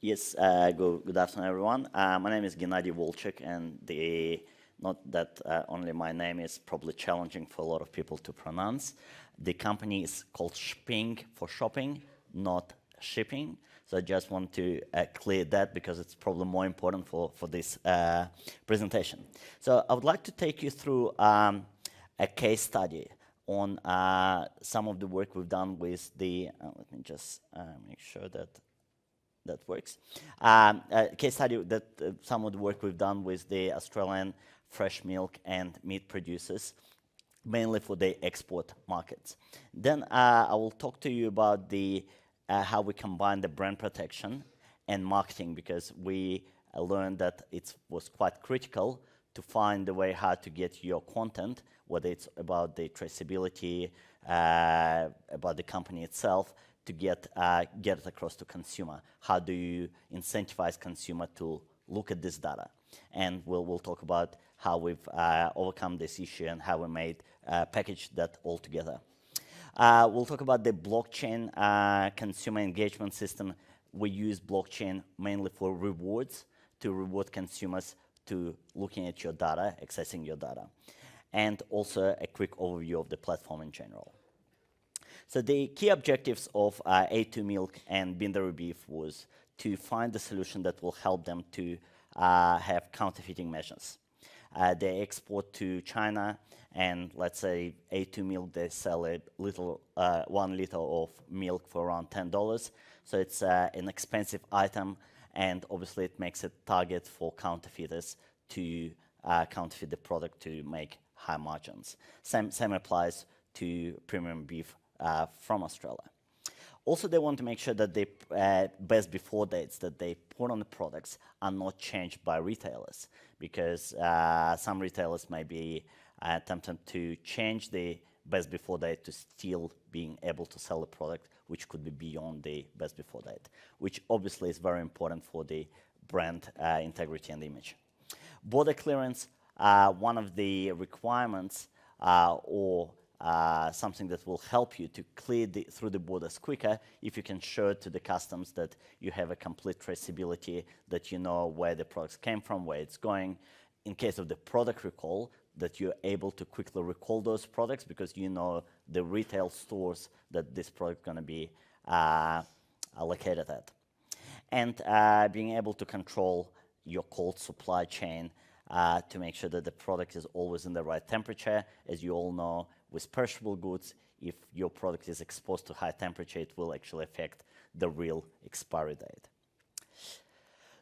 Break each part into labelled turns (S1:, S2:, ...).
S1: Yes, good afternoon, everyone. My name is Gennady Volchik, and not that only my name is probably challenging for a lot of people to pronounce. The company is called Shping for shopping, not shipping. So I just want to clear that because it's probably more important for this presentation. So I would like to take you through a case study on some of the work we've done with the, let me just make sure that that works. Case study that some of the work we've done with the Australian fresh milk and meat producers, mainly for the export markets. Then I will talk to you about the how we combine the brand protection and marketing, because we learned that it was quite critical to find a way how to get your content, whether it's about the traceability, about the company itself, to get it across to consumer. How do you incentivize consumer to look at this data? And we'll talk about how we've overcome this issue and how we made package that all together. We'll talk about the blockchain consumer engagement system. We use blockchain mainly for rewards, to reward consumers to looking at your data, accessing your data. And also a quick overview of the platform in general. So the key objectives of A2 Milk and Bindari Beef was to find a solution that will help them to have counterfeiting measures. They export to China, and let's say A2 Milk, they sell a little 1 liter of milk for around $10. So it's an expensive item, and obviously it makes it target for counterfeiters to counterfeit the product to make high margins. Same applies to premium beef from Australia. Also, they want to make sure that the best before dates that they put on the products are not changed by retailers, because some retailers may be attempting to change the best before date to still being able to sell the product, which could be beyond the best before date, which obviously is very important for the brand integrity and image. Border clearance, one of the requirements or something that will help you to clear through the borders quicker if you can show to the customs that you have a complete traceability, that you know where the products came from, where it's going. In case of the product recall, that you're able to quickly recall those products because you know the retail stores that this product is going to be located at. And being able to control your cold supply chain to make sure that the product is always in the right temperature. As you all know, with perishable goods, if your product is exposed to high temperature, it will actually affect the real expiry date.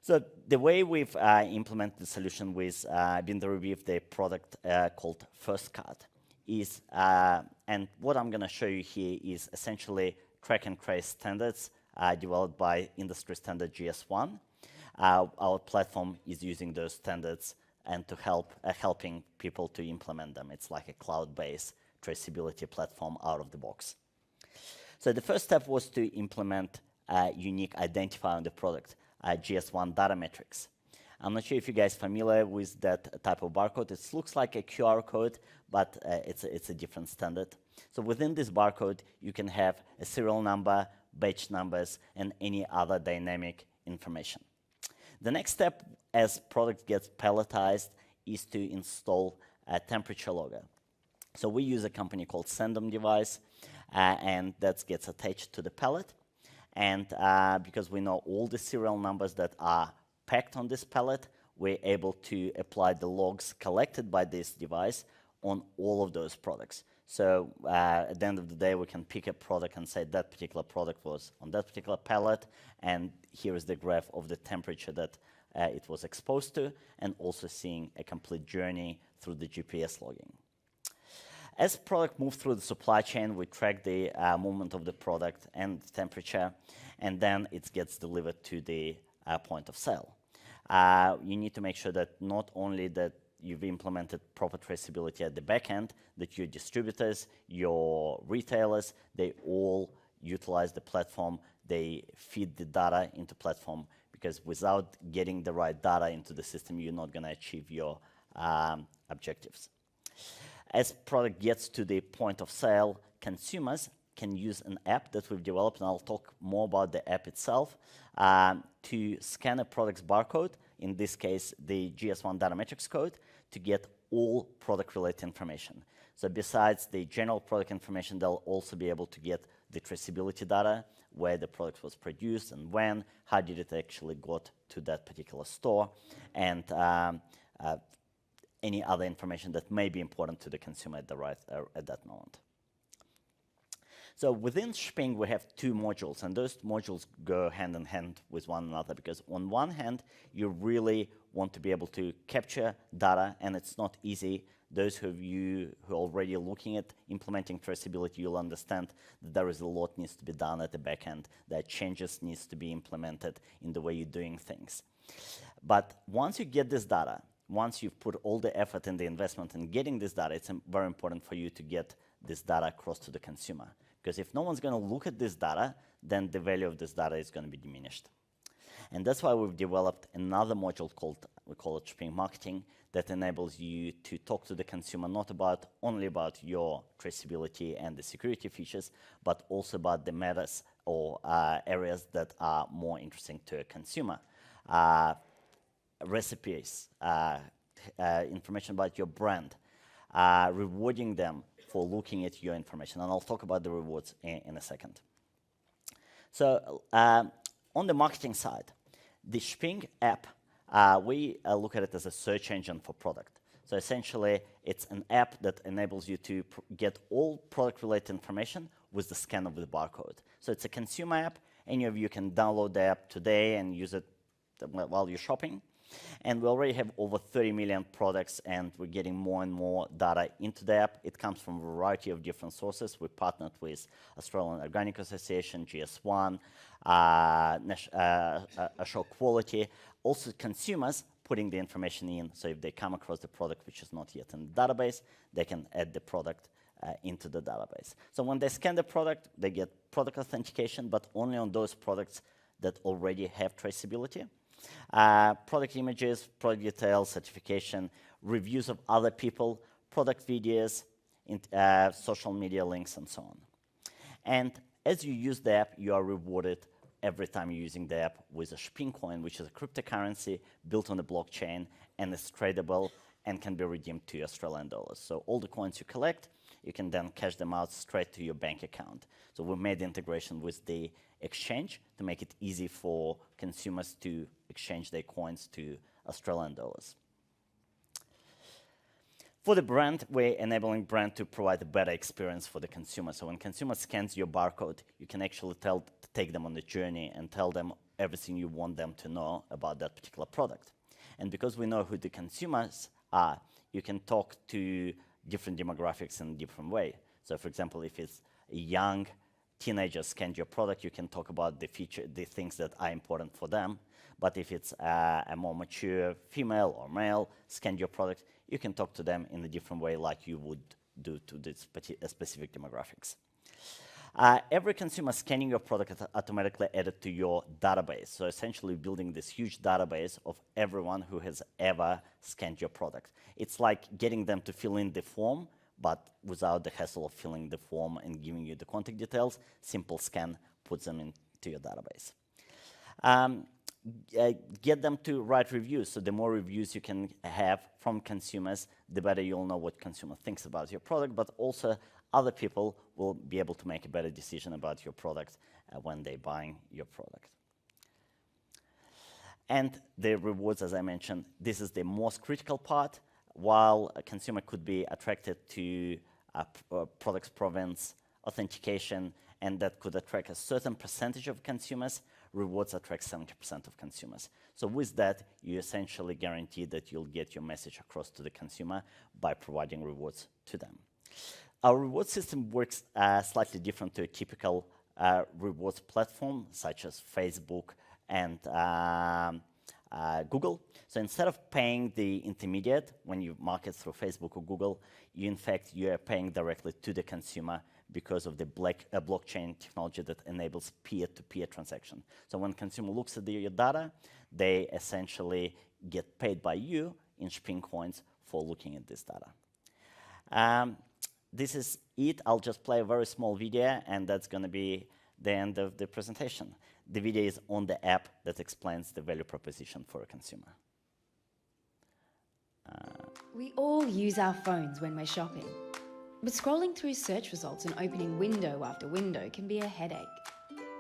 S1: So the way we've implemented the solution with Bindari Beef, the product called First Cut, is, and what I'm going to show you here is essentially track and trace standards developed by industry standard GS1. Our platform is using those standards and to helping people to implement them. It's like a cloud-based traceability platform out of the box. So the first step was to implement a unique identifier on the product, GS1 data metrics. I'm not sure if you guys are familiar with that type of barcode. It looks like a QR code, but it's a different standard. So within this barcode, you can have a serial number, batch numbers, and any other dynamic information. The next step, as product gets palletized, is to install a temperature logger. So we use a company called Sendom device, and that gets attached to the pallet. And because we know all the serial numbers that are packed on this pallet, we're able to apply the logs collected by this device on all of those products. So at the end of the day, we can pick a product and say that particular product was on that particular pallet, and here is the graph of the temperature that it was exposed to, and also seeing a complete journey through the GPS logging. As product moves through the supply chain, we track the movement of the product and the temperature, and then it gets delivered to the point of sale. You need to make sure that not only that you've implemented proper traceability at the back end, that your distributors, your retailers, they all utilize the platform, they feed the data into platform, because without getting the right data into the system, you're not going to achieve your objectives. As product gets to the point of sale, consumers can use an app that we've developed, and I'll talk more about the app itself, to scan a product's barcode, in this case, the GS1 data metrics code, to get all product-related information. So besides the general product information, they'll also be able to get the traceability data, where the product was produced and when, how did it actually got to that particular store, and any other information that may be important to the consumer at that moment. So within Shping, we have two modules, and those modules go hand in hand with one another, because on one hand, you really want to be able to capture data, and it's not easy. Those of you who are already looking at implementing traceability, you'll understand that there is a lot needs to be done at the back end, that changes needs to be implemented in the way you're doing things. But once you get this data, once you've put all the effort and the investment in getting this data, it's very important for you to get this data across to the consumer. Because if no one's going to look at this data, then the value of this data is going to be diminished. And that's why we've developed another module called, we call it Shping Marketing, that enables you to talk to the consumer not only about your traceability and the security features, but also about the matters or areas that are more interesting to a consumer. Recipes, information about your brand, rewarding them for looking at your information. And I'll talk about the rewards in a second. So on the marketing side, the Shping app, we look at it as a search engine for product. So essentially, it's an app that enables you to get all product-related information with the scan of the barcode. So it's a consumer app. Any of you can download the app today and use it while you're shopping. And we already have over 30 million products, and we're getting more and more data into the app. It comes from a variety of different sources. We partnered with Australian Organic Association, GS1, Ashok Quality, also consumers putting the information in. So if they come across the product which is not yet in the database, they can add the product into the database. So when they scan the product, they get product authentication, but only on those products that already have traceability. Product images, product details, certification, reviews of other people, product videos, social media links, and so on. And as you use the app, you are rewarded every time you're using the app with a Shping coin, which is a cryptocurrency built on the blockchain and is tradable and can be redeemed to Australian dollars. So all the coins you collect, you can then cash them out straight to your bank account. So we made the integration with the exchange to make it easy for consumers to exchange their coins to Australian dollars. For the brand, we're enabling brand to provide a better experience for the consumer. So when consumer scans your barcode, you can actually take them on the journey and tell them everything you want them to know about that particular product. And because we know who the consumers are, you can talk to different demographics in a different way. So for example, if it's a young teenager scanned your product, you can talk about the things that are important for them. But if it's a more mature female or male scanned your product, you can talk to them in a different way like you would do to this specific demographics. Every consumer scanning your product is automatically added to your database. So essentially building this huge database of everyone who has ever scanned your product. It's like getting them to fill in the form, but without the hassle of filling the form and giving you the contact details. Simple scan puts them into your database. Get them to write reviews. So the more reviews you can have from consumers, the better you'll know what consumer thinks about your product, but also other people will be able to make a better decision about your product when they're buying your product. And the rewards, as I mentioned, this is the most critical part. While a consumer could be attracted to product's provenance, authentication, and that could attract a certain percentage of consumers, rewards attract 70% of consumers. So with that, you essentially guarantee that you'll get your message across to the consumer by providing rewards to them. Our reward system works slightly different to a typical rewards platform, such as Facebook and Google. So instead of paying the intermediate when you market through Facebook or Google, you are paying directly to the consumer because of the blockchain technology that enables peer-to-peer transaction. So when consumer looks at your data, they essentially get paid by you in Shping coins for looking at this data. This is it. I'll just play a very small video, and that's going to be the end of the presentation. the video is on the app that explains the value proposition for a consumer.
S2: We all use our phones when we're shopping, but scrolling through search results and opening window after window can be a headache.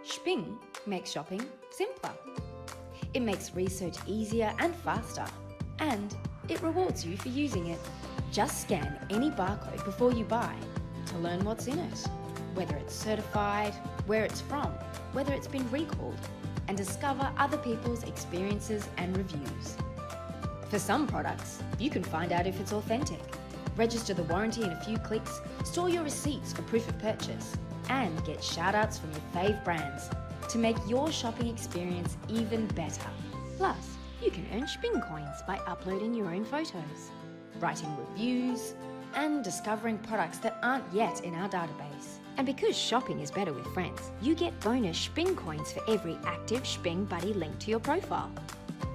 S2: Sping makes shopping simpler. It makes research easier and faster, and it rewards you for using it. Just scan any barcode before you buy to learn what's in it, whether it's certified, where it's from, whether it's been recalled, and discover other people's experiences and reviews. For some products, you can find out if it's authentic, register the warranty in a few clicks, store your receipts for proof of purchase, and get shout-outs from your fave brands to make your shopping experience even better. Plus, you can earn Sping coins by uploading your own photos, writing reviews, and discovering products that aren't yet in our database. And because shopping is better with friends, you get bonus Sping coins for every active Sping buddy linked to your profile.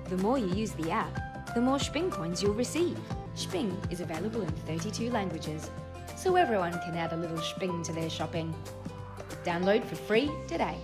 S2: The more you use the app, the more Sping coins you'll receive. Sping is available in 32 languages, so everyone can add a little Sping to their shopping. Download for free today.